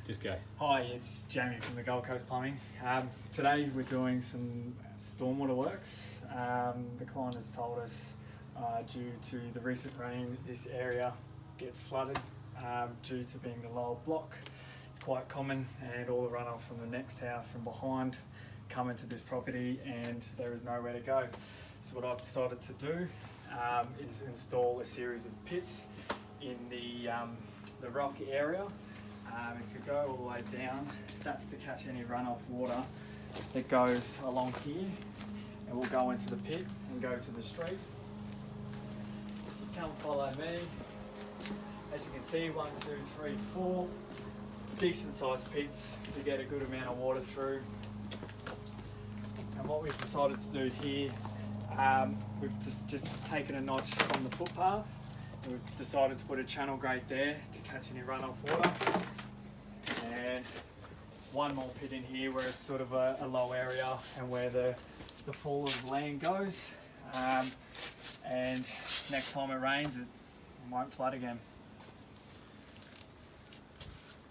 Just go. Hi, it's Jamie from the Gold Coast Plumbing. Today we're doing some stormwater works. The client has told us due to the recent rain, this area gets flooded due to being the lower block. It's quite common, and all the runoff from the next house and behind come into this property and there is nowhere to go. So what I've decided to do is install a series of pits in the rock area. If you go all the way down, that's to catch any runoff water that goes along here, and we'll go into the pit and go to the street. If you come follow me, as you can see, 1, 2, 3, 4 decent sized pits to get a good amount of water through. And what we've decided to do here, we've just taken a notch from the footpath. We've decided to put a channel grate there to catch any runoff water, and one more pit in here where it's sort of a low area and where the fall of land goes, and next time it rains it won't flood again.